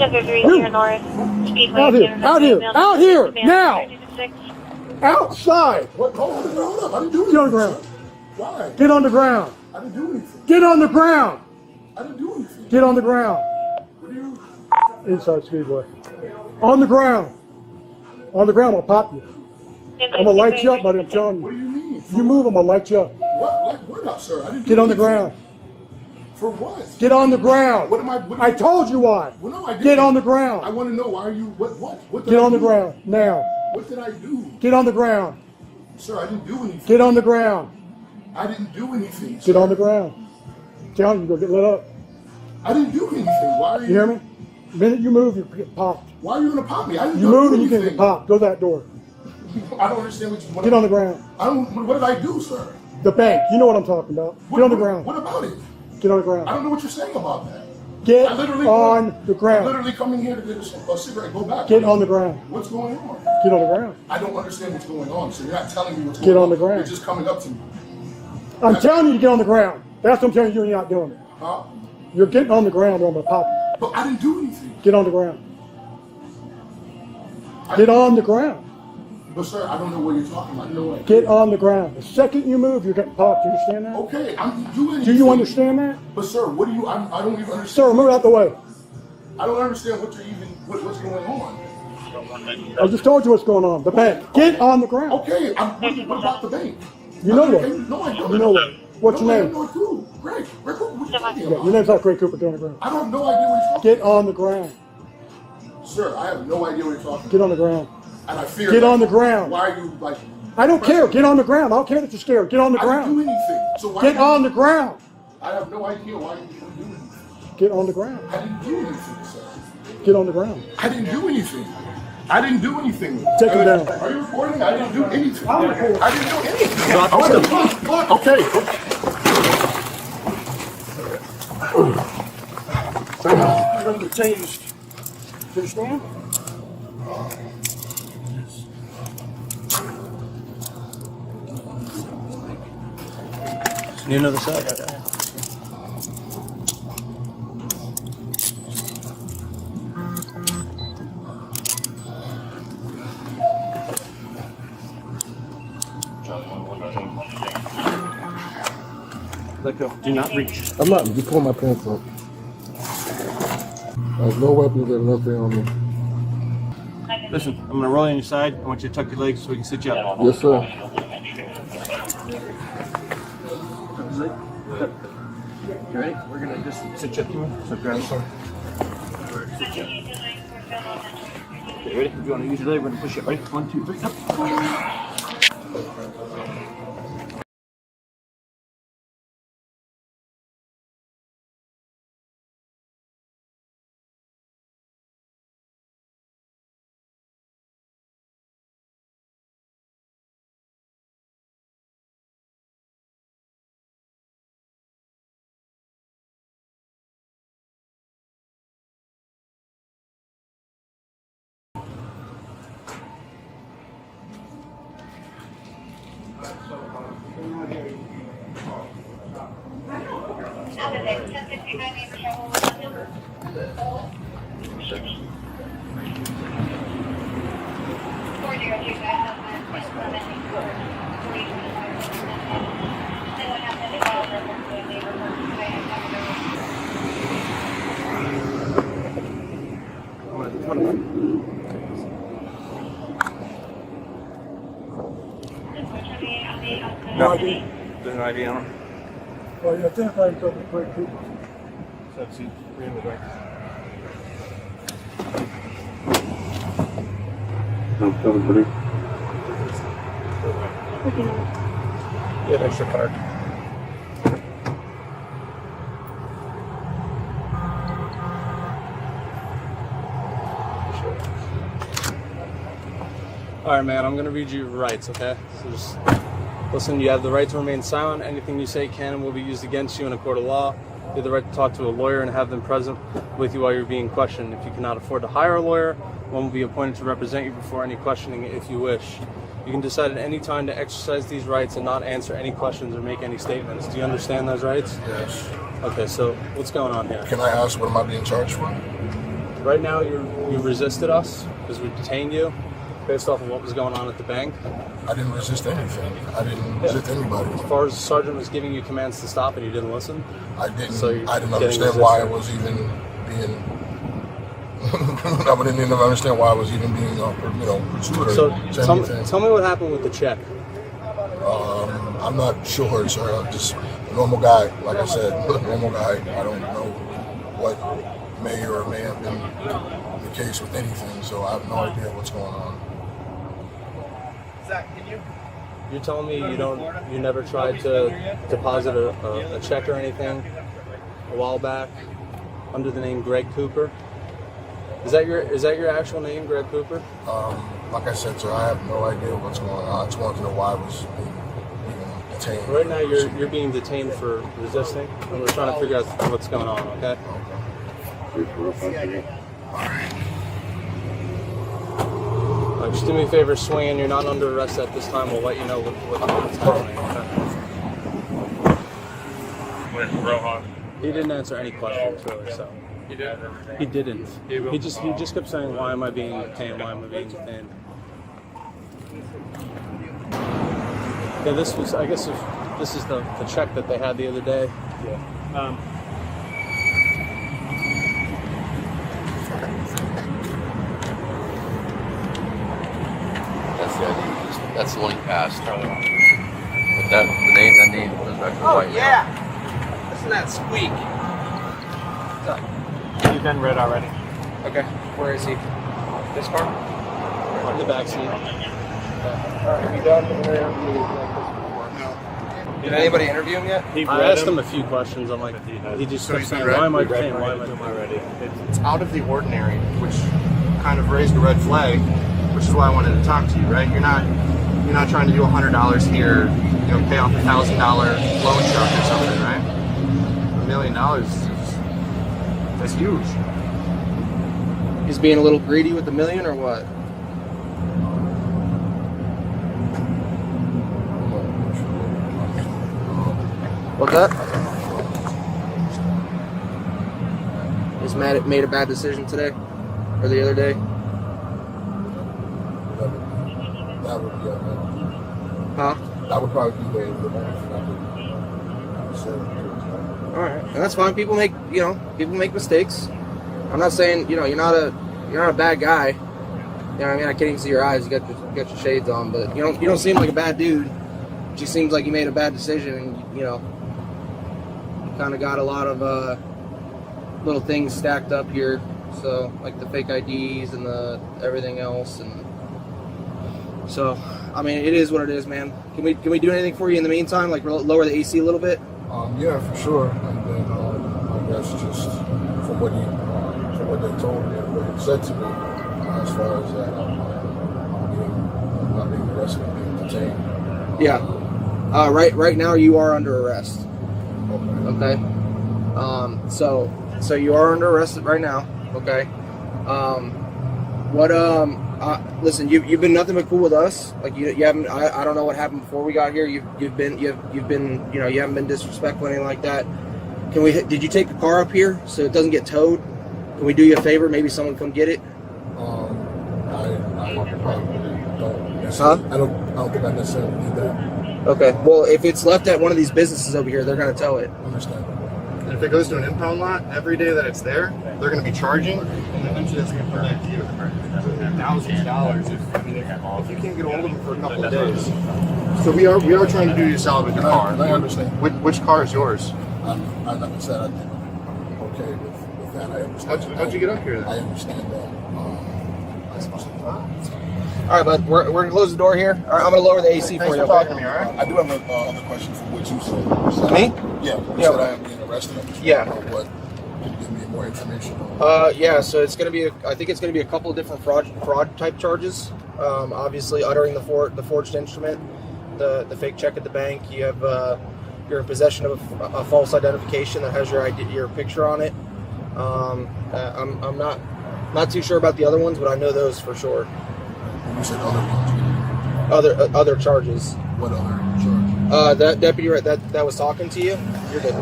1033 north. Out here, now! Outside! What? Hold up. I didn't do anything. Get on the ground. Why? Get on the ground. I didn't do anything. Get on the ground. I didn't do anything. Get on the ground. What are you? Inside Speedway. On the ground. On the ground, I'll pop you. I'm gonna light you up, buddy, I'm telling What do you. you mean? You move, I'm gonna light you up. What up, sir? I didn't do Get on the anything. ground. For what? Get on the ground. What am I? I told you why. Well, no, I didn't. Get on the I ground. want to know why are you? What did Get I on the do? ground, now. What did I do? Get on the ground. Sir, I didn't do anything. Get on the ground. I didn't do anything. Sir. Get on the ground. I'm telling you, you're gonna get lit up. I didn't do anything. Why are you? You hear me? The minute you move, you get popped. Why are you gonna pop me? I didn't You do move and you anything. can get popped. Go that door. I don't understand what Get on the ground. I don't. What did I do, sir? The bank. You know what I'm talking about. Get on the ground. What about it? Get on the I ground. don't know what you're saying about that. Get I literally on the I'm ground. literally coming here to get a cigarette. Go back. Get on the ground. What's going on? Get on the ground. I don't understand what's going on, so you're not telling me what's Get going on the ground. You're just coming up to me. I'm telling you to get on the ground. That's what I'm telling you, and you're not doing it. Huh? You're getting on the ground or I'm gonna pop you. But I didn't do anything. Get on the ground. Get on the ground. But sir, I don't know what you're talking about. No way. Get on the ground. The second you move, you're getting popped. Do you understand that? Okay, I'm doing. Do you understand that? But sir, what do you? I don't even understand. Sir, move out the way. I don't understand what you're even. What's going on? I just told you what's going on. The bank. Get on the ground. Okay, what about the bank? You know what? No, I don't. You know what? What's your I have name? no clue. Greg. Greg, what are you talking Yeah, about? your name's not Craig Cooper. Get on the ground. I have no idea what you're talking Get on the ground. about. Sir, I have no idea what you're talking Get about. on the ground. And I fear. Get that- on the ground. Why are you like? I don't care. Get on the ground. I don't care that you're scared. Get on the I didn't do ground. anything. So why? Get on the ground. I have no idea why you didn't do anything. Get on the ground. I didn't do anything, sir. Get on the ground. I didn't do anything. I didn't do anything. Take him down. Are you recording? I didn't do anything. I'm recording. I didn't do anything. Okay. I'm going to change. You understand? Need another side? Let go. Do not reach. I'm not. You pull my pants up. There's no weapons or nothing on me. Listen, I'm gonna roll on your side. I want you to tuck your legs so we can sit you up. Yes, sir. You ready? We're gonna just sit you up. So grab some. Okay, ready? If you want to use your leg, we're gonna push it. Ready? 1, 2, 3, up. No ID. There's an ID on him. Well, you identify yourself as Craig Cooper. That's it. We're in the back. I'm coming, buddy. Get an extra card. All right, man, I'm going to read you your rights, okay? So just listen, you have the right to remain silent. Anything you say can and will be used against you in a court of law. You have the right to talk to a lawyer and have them present with you while you're being questioned. If you cannot afford to hire a lawyer, one will be appointed to represent you before any questioning if you wish. You can decide at any time to exercise these rights and not answer any questions or make any statements. Do you understand those rights? Yes. Okay, so what's going on here? Can I ask what am I being charged for? Right now, you resisted us because we detained you based off of what was going on at the bank. I didn't resist anything. I didn't resist anybody. As far as the sergeant was giving you commands to stop and you didn't listen? I didn't. So you're I didn't getting understand why I resistant. was even being. I didn't even understand why I was even being, pursued or So said anything. tell me what happened with the check. I'm not sure, sir. I'm just a normal guy. Like I said, normal guy. I don't know what may or may have been the case with anything, so I have no idea what's going on. You're telling me you never tried to deposit a check or anything a while back under the name Greg Cooper? Is that your actual name, Greg Cooper? Like I said, sir, I have no idea what's going on. I just wanted to know why I was being detained. Right now, you're being detained for resisting, and we're trying to figure out what's going on. Okay. Just do me a favor, swing. You're not under arrest at this time. We'll let you know what's happening. With Rohan. He didn't answer any questions really, so. He did? He didn't. He just kept saying, "Why am I being detained? Why am I being detained?" Yeah, this was. I guess this is the check that they had the other day. Yeah. That's the ID. That's the one he passed. But the name was back to the white. Yeah! Listen to that squeak. He's been read already. Okay, where is he? This car? In the back seat. Have you done an interview like this before? No. Did anybody interview him yet? I asked him a few questions. I'm like, he just kept saying, "Why am I detained? Why am I detained?" Already. It's out of the ordinary, which kind of raised a red flag, which is why I wanted to talk to you, right? You're not trying to do $100 here, pay off $1,000 loan shark or something, right? $1 million that's huge. He's being a little greedy with the million or what? What's that? He's made a bad decision today? Or the other day? That would be Huh? that would probably be the moment that I would say. Alright. And that's fine. People make mistakes. I'm not saying, you're not a bad guy. You know what I mean? I can't even see your eyes. You got your shades on, but you don't seem like a bad dude. It just seems like you made a bad decision, and you kind of got a lot of little things stacked up here. So like the fake IDs and the everything else, and so I mean it is what it is, man. Can we do anything for you in the meantime? Like lower the AC a little bit? Yeah, for sure. And then I guess just from what they told me and what he said to me, as far as that I'm not being arrested, being detained. Yeah. Right now you are under arrest. Okay. So you are under arrest right now. Okay. Listen, you've been nothing but cool with us. Like you haven't. I don't know what happened before we got here. You haven't been disrespectful or anything like that. Did you take the car up here so it doesn't get towed? Can we do you a favor? Maybe someone come get it. I probably don't. Huh? I don't think I necessarily need that. Okay. Well, if it's left at one of these businesses over here, they're gonna tow it. Understand. And if it goes to an impound lot, every day that it's there, they're going to be charging, and eventually it's going to come back to you. $1,000 if you can't get a hold of them for a couple of days. So we are trying to do you solid with your car. I understand. Which car is yours? Like I said, I think I'm okay with that. I understand. How'd you get up here then? I understand that. All right, bud. We're gonna close the door here. All right, I'm gonna lower the AC Thanks for you. for talking to me, all right? I do have another question for what you said. Me? Yeah. You Yeah. said I am being arrested. I just Yeah. want to know what. Can you give me more information on? Yeah. So it's gonna be. I think it's gonna be a couple of different fraud type charges. Obviously, uttering the forged instrument, the fake check at the bank. You have you're in possession of a false identification that has your picture on it. I'm not too sure about the other ones, but I know those for sure. You said other ones. Other charges. What other charges? That deputy that was talking to you. You're good.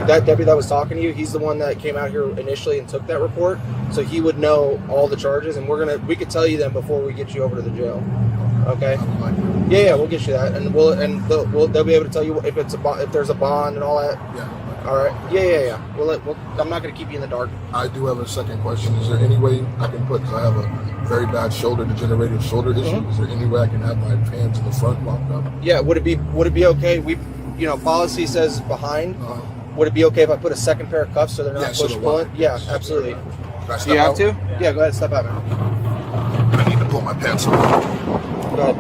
that deputy that was talking to you, he's the one that came out here initially and took that report, so he would know all the charges, and we could tell you them before we get you over to the jail. Okay. Yeah, we'll get you that, and they'll be able to tell you if there's a bond and all that. Yeah. All right. Yeah. I'm not going to keep you in the dark. I do have a second question. Is there any way I can put? Cause I have a very bad degenerative shoulder issue. Mm-hmm. Is there any way I can have my hands in the front locked up? Yeah. Would it be okay? Policy says behind. Would it be okay if I put a second pair of cuffs so they're not push pulling? Yeah, absolutely. Do you have to? Yeah. Go ahead. Step out, man. I need to pull my pants off. Go ahead.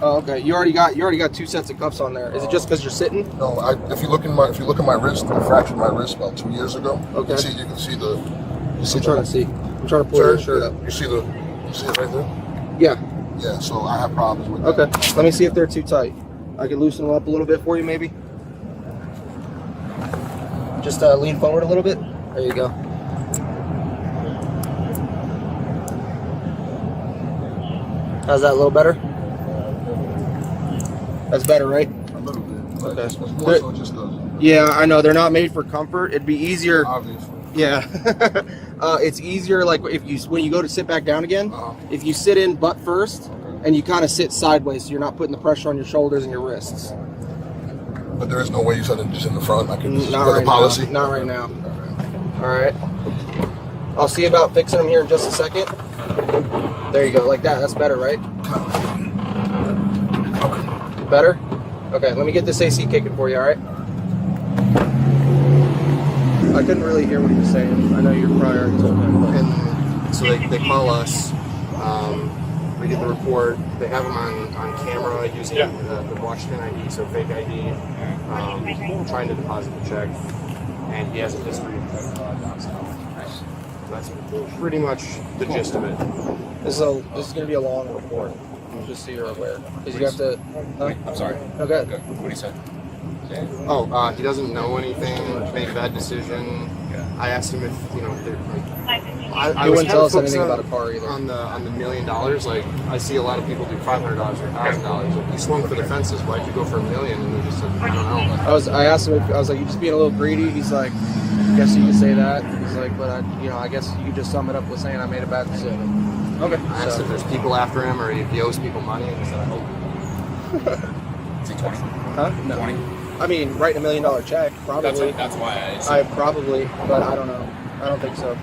Oh, okay. You already got 2 sets of cuffs on there. Is it just because you're sitting? No, if you look at my wrist, I fractured my wrist about 2 years ago. Okay. You can see the. I'm trying to pull your shirt up. You see it right there? Yeah. Yeah. So I have problems with that. Okay. Let me see if they're too tight. I can loosen them up a little bit for you, maybe. Just lean forward a little bit. There you go. How's that? A little better? That's better, right? A little bit. But Okay. it's more so just the. Yeah, I know. They're not made for comfort. It'd be easier. Obviously. Yeah. It's easier like when you go to sit back down again, if you sit in butt first and you kind of sit sideways so you're not putting the pressure on your shoulders and your wrists. But there is no way you said it just in the front. I can just Not the right policy. now. Not right now. All right. I'll see about fixing them here in just a second. There you go, like that. That's better, right? Better? Okay, let me get this AC kicking for you, all right? I couldn't really hear what he was saying. I know you're prior to him. And so they call us. We get the report. They have him on camera using the Washington ID, so fake ID, trying to deposit the check, and he has a history of check fraud. So that's pretty much the gist of it. This is going to be a long report, just so you're aware. Because you have to. I'm sorry. Okay. What do you say? He doesn't know anything. Made a bad decision. I asked him if they're like. He wouldn't tell us anything about a car either. On the $1 million, like I see a lot of people do $500 or $1,000. Like, he swung for the fences. Why'd you go for $1 million? And they just said, I don't know. I asked him. I was like, "You just being a little greedy." He's like, "I guess you could say that." He's like, "But I guess you could just sum it up with saying I made a bad decision." Okay. I asked if there's people after him or if he owes people money, and he said, I hope. Is he 20? Huh? No. 20? I mean, writing $1 million check, probably. That's why I probably, but I don't know. I don't think so.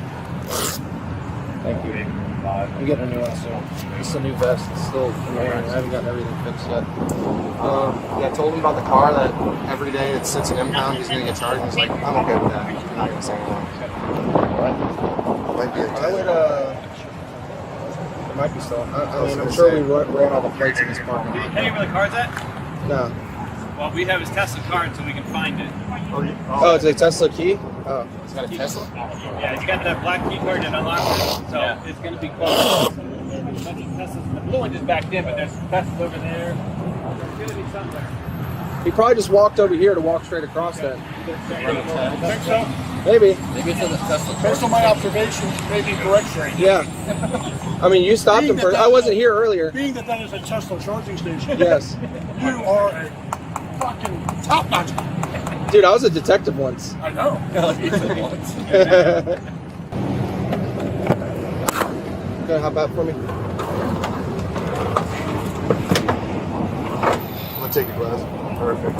Thank you. I'm getting a new one soon. It's a new vest. It's still annoying. I haven't gotten everything fixed yet. I told him about the car that every day it sits an impound, he's going to get charged. He's like, I'm okay with that. I'm not going to say anything. Might be a I would, it might be still. I mean, I'm sure we ran all the plates in this parking lot. Hey, where the car's at? No. Well, we have his Tesla car until we can find it. Oh, it's a Tesla key? Oh. He's got a Tesla? Yeah, he's got that black key card that unlocks it, so it's going to be close. The blue one just backed in, but there's Teslas over there. There's going to be somewhere. He probably just walked over here to walk straight across that. Think so? Maybe. Maybe it's in the Tesla. Based on my observations, maybe correct, Shane. Yeah. I mean, you stopped him first. I wasn't here earlier. Being that is a Tesla charging station. Yes. You are a fucking top-notch. Dude, I was a detective once. I know. Gonna hop out for me? I'm going to take your glass. Perfect.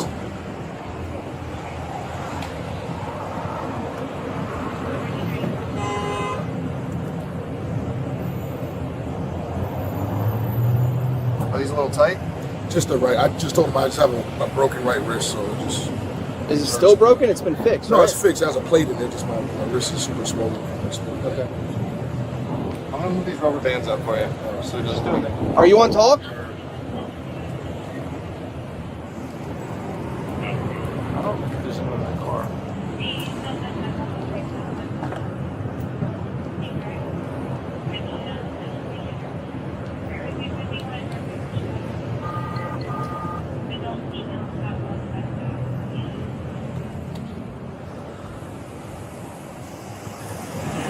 Are these a little tight? Just the right. I just told him I just have a broken right wrist, so it just. Is it still broken? It's been fixed, No, right? it's fixed. It has a plate in it. Just my wrist is super swollen. Okay. I'm going to move these rubber bands up for you so it doesn't do anything. Are you on talk? I don't think there's anyone in that car.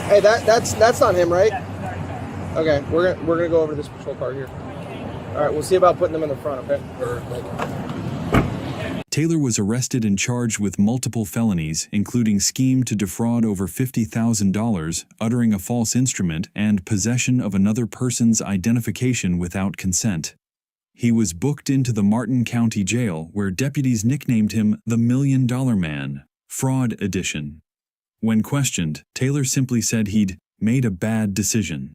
Hey, that's not him, right? Okay, we're gonna go over to this patrol car here. All right, we'll see about putting them in the front. Okay. Taylor was arrested and charged with multiple felonies, including scheme to defraud over $50,000, uttering a false instrument, and possession of another person's identification without consent. He was booked into the Martin County Jail, where deputies nicknamed him the $1 Million Man, Fraud Edition. When questioned, Taylor simply said he'd made a bad decision.